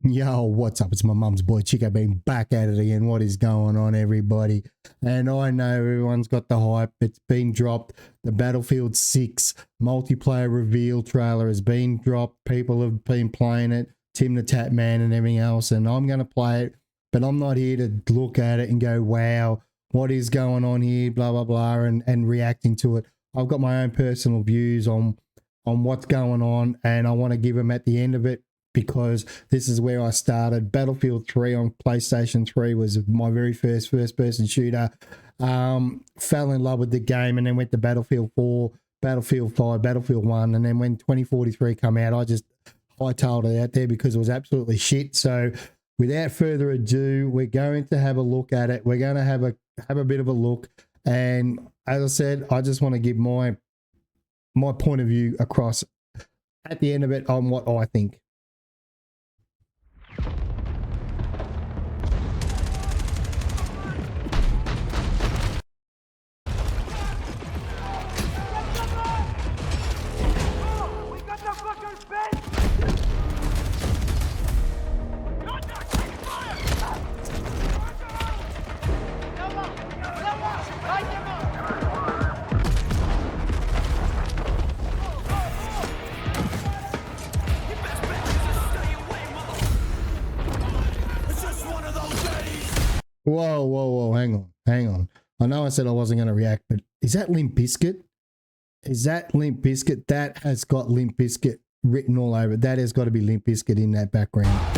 Yo, what's up? It's my mum's boy Chico being back at it again. What is going on, everybody? And I know everyone's got the hype. It's been dropped. The Battlefield 6 multiplayer reveal trailer has been dropped. People have been playing it, Tim the Tap Man and everything else. And I'm going to play it, but I'm not here to look at it and go, wow, what is going on here, blah, blah, blah, and reacting to it. I've got my own personal views on what's going on, and I want to give them at the end of it, because this is where I started. Battlefield 3 on PlayStation 3 was my very first person shooter. Fell in love with the game, and then went to Battlefield 4, Battlefield 5, Battlefield 1, and then when 2043 come out, I just hightailed it out there because it was absolutely shit. So without further ado, we're going to have a look at it. We're going to have a bit of a look, and as I said, I just want to give my point of view across at the end of it on what I think. Whoa, hang on. I know I said I wasn't going to react, but is that Limp Bizkit? Is that Limp Bizkit? That has got Limp Bizkit written all over it. That has got to be Limp Bizkit in that background.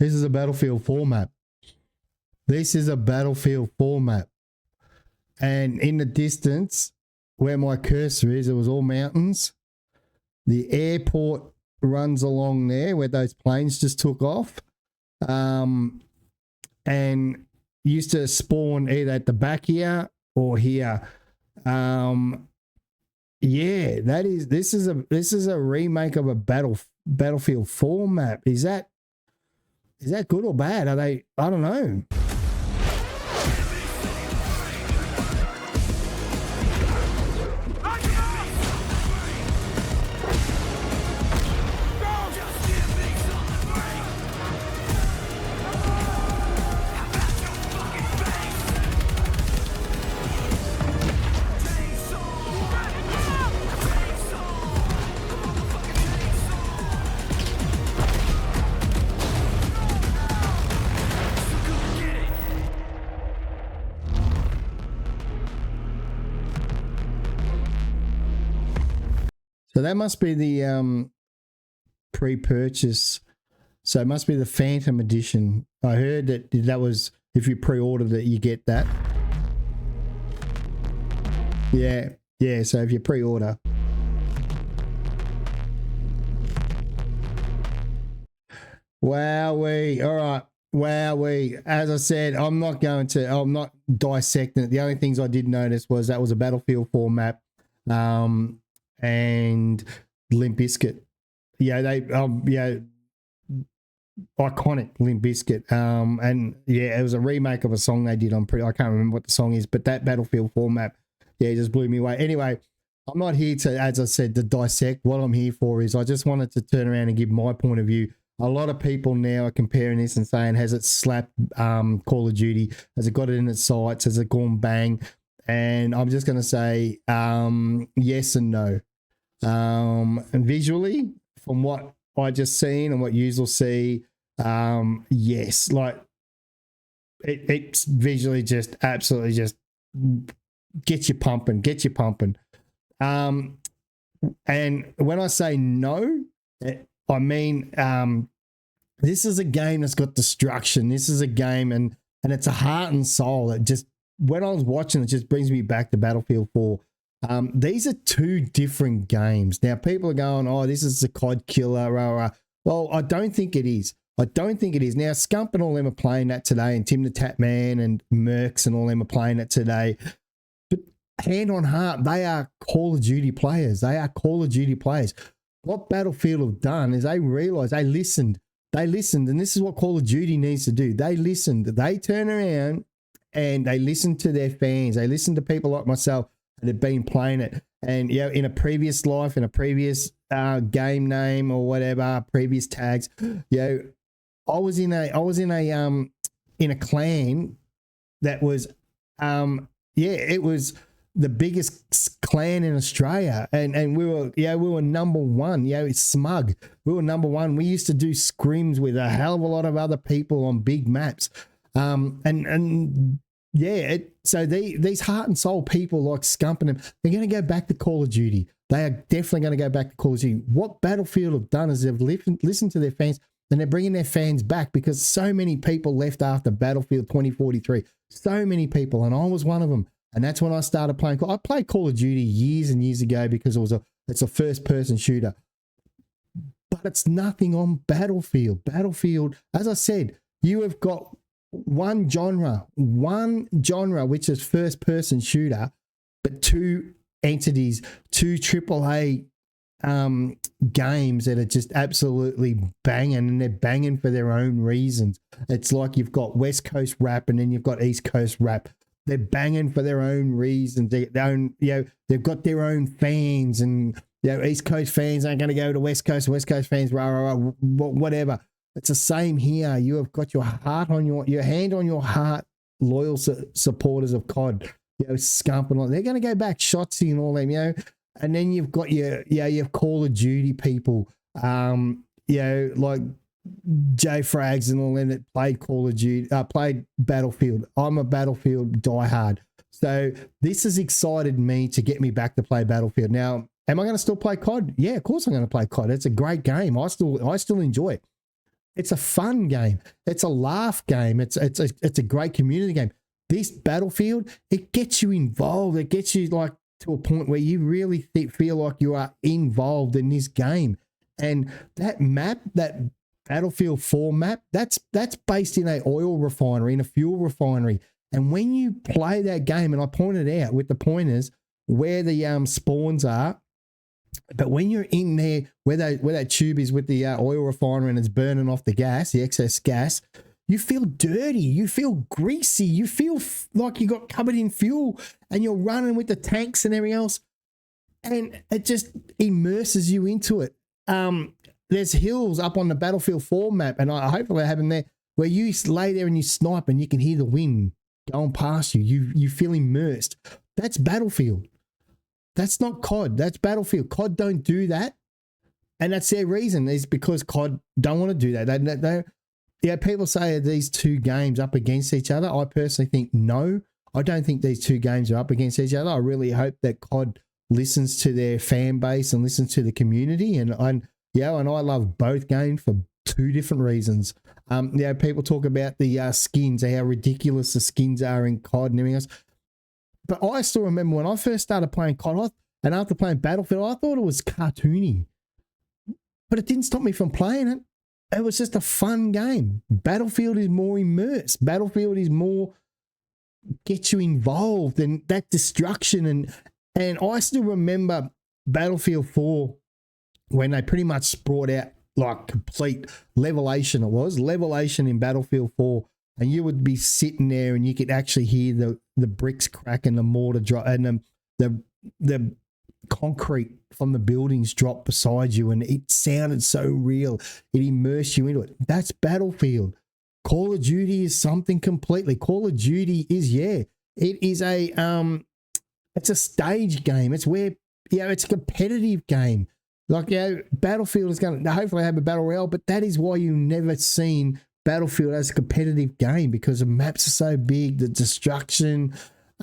This is a Battlefield 4 map. This is a Battlefield 4 map. And in the distance, where my cursor is, it was all mountains. The airport runs along there where those planes just took off. And used to spawn either at the back here or here. Yeah, this is a remake of a Battlefield 4 map. Is that good or bad? I don't know. So that must be the pre-purchase. So it must be the Phantom Edition. I heard that was, if you pre-ordered it, you get that. Yeah. So if you pre-order. Wowee. All right. Wowee. As I said, I'm not dissecting it. The only things I did notice was that was a Battlefield 4 map. And Limp Bizkit. Yeah, iconic Limp Bizkit. And yeah, it was a remake of a song they did on I can't remember what the song is, but that Battlefield 4 map, yeah, just blew me away. Anyway, I'm not here to, as I said, to dissect. What I'm here for is I just wanted to turn around and give my point of view. A lot of people now are comparing this and saying, has it slapped Call of Duty? Has it got it in its sights? Has it gone bang? and I'm just going to say yes and no. And visually, from what I just seen and what you'll see, yes, like it's visually just absolutely just get you pumping. And when I say no, I mean this is a game that's got destruction. This is a game, and it's a heart and soul. It just, when I was watching, it just brings me back to Battlefield 4. These are two different games. Now, people are going, oh, this is a COD killer. Rah, rah. Well, I don't think it is. Now, Scump and all them are playing that today, and Tim the Tap Man and Mercs and all them are playing it today. But hand on heart, they are Call of Duty players. What Battlefield have done is they realised, they listened, and this is what Call of Duty needs to do. They listened. They turn around and they listen to their fans. They listen to people like myself that have been playing it. And, you know, in a previous life, in a previous game name or whatever, previous tags, you know, I was in a clan that was, it was the biggest clan in Australia, and we were number one. It's smug. We were number one. We used to do scrims with a hell of a lot of other people on big maps, so these heart and soul people like Scumping them, they're going to go back to Call of Duty. They are definitely going to go back to Call of Duty. What Battlefield have done is they've listened to their fans, and they're bringing their fans back, because so many people left after Battlefield 2043. So many people, and I was one of them. And that's when I started playing. I played Call of Duty years and years ago because it's a first-person shooter. But it's nothing on Battlefield. Battlefield, as I said, you have got one genre, which is first-person shooter, but two entities, two AAA games that are just absolutely banging, and they're banging for their own reasons. It's like you've got West Coast rap and then you've got East Coast rap. They're banging for their own reasons. They've got their own fans, and East Coast fans aren't going to go to West Coast. West Coast fans, whatever. It's the same here. You have got your hand on your heart, loyal supporters of COD. Scump and all. They're going to go back, Shotzi and all them. And then you've got your Call of Duty people. Like J Frags and all them that played Call of Duty, played Battlefield. I'm a Battlefield diehard. So this has excited me to get me back to play Battlefield. Now, am I going to still play COD? Yeah, of course I'm going to play COD. It's a great game. I still enjoy it. It's a fun game. It's a laugh game. It's a great community game. This Battlefield, it gets you involved. It gets you like to a point where you really feel like you are involved in this game. And that map, that Battlefield 4 map, that's based in a oil refinery, in a fuel refinery. And when you play that game, and I pointed out with the pointers where the spawns are, but when you're in there where that tube is with the oil refinery and it's burning off the gas, the excess gas, you feel dirty, you feel greasy, you feel like you got covered in fuel, and you're running with the tanks and everything else, and it just immerses you into it. There's hills up on the Battlefield 4 map, and I hopefully have them there, where you lay there and you snipe and you can hear the wind going past you. You feel immersed. That's Battlefield. That's not COD. That's Battlefield. COD don't do that, and that's their reason, is because COD don't want to do that. People say, are these two games up against each other? I personally think no. I don't think these two games are up against each other. I really hope that COD listens to their fan base and listens to the community, and I love both games for two different reasons. People talk about the skins, how ridiculous the skins are in COD and everything else. But I still remember when I first started playing COD, and after playing Battlefield, I thought it was cartoony. But it didn't stop me from playing it. It was just a fun game. Battlefield is more immersed. Battlefield is more get you involved, and that destruction. And I still remember Battlefield 4 when they pretty much brought out like complete levelation. It was levelation in Battlefield 4, and you would be sitting there and you could actually hear the bricks crack and the mortar drop and the concrete from the buildings drop beside you, and it sounded so real. It immersed you into it. That's Battlefield. Call of Duty is something completely. Call of Duty is, it is a it's a stage game. It's where, it's a competitive game. Like, Battlefield is going to hopefully have a battle royale, but that is why you've never seen Battlefield as a competitive game, because the maps are so big, the destruction.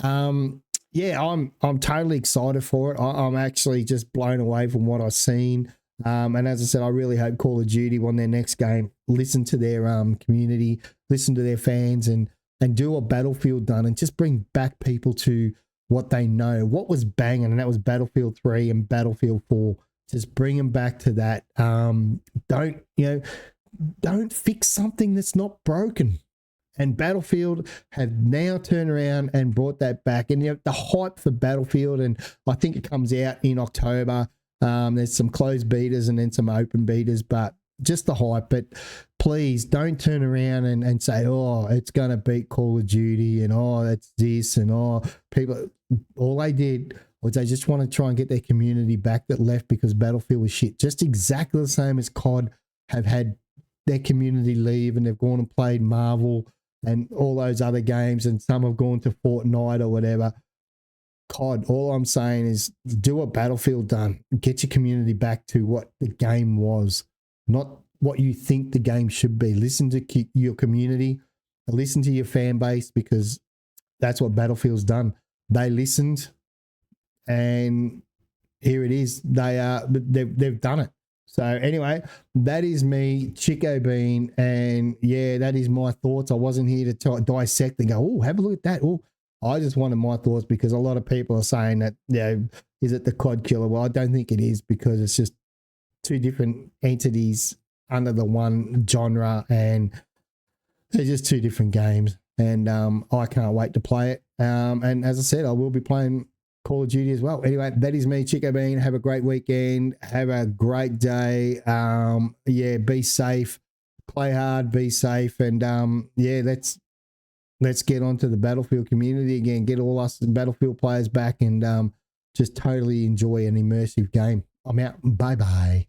I'm totally excited for it. I'm actually just blown away from what I've seen. And as I said, I really hope Call of Duty on their next game listen to their community, listen to their fans, and do what Battlefield done, and just bring back people to what they know, what was banging, and that was Battlefield 3 and Battlefield 4. Just bring them back to that. Don't fix something that's not broken. And Battlefield have now turned around and brought that back. And the hype for Battlefield, and I think it comes out in October. There's some closed betas and then some open betas, but just the hype. But please don't turn around and say, oh, it's going to beat Call of Duty, and oh, that's this, and people. All they did was they just want to try and get their community back that left because Battlefield was shit. Just exactly the same as COD have had their community leave, and they've gone and played Marvel and all those other games, and some have gone to Fortnite or whatever. COD, all I'm saying is do what Battlefield done. Get your community back to what the game was, not what you think the game should be. Listen to your community, listen to your fan base, because that's what Battlefield's done. They listened, and here it is. They've done it. So anyway, that is me, Chico Bean, and that is my thoughts. I wasn't here to dissect and go, oh, have a look at that. Oh, I just wanted my thoughts, because a lot of people are saying that, is it the COD killer? Well, I don't think it is, because it's just two different entities under the one genre, and they're just two different games. And I can't wait to play it. And as I said, I will be playing Call of Duty as well. Anyway, that is me, Chico Bean. Have a great weekend. Have a great day. Be safe. Play hard. Be safe. And let's get onto the Battlefield community again. Get all us Battlefield players back, and just totally enjoy an immersive game. I'm out. Bye bye.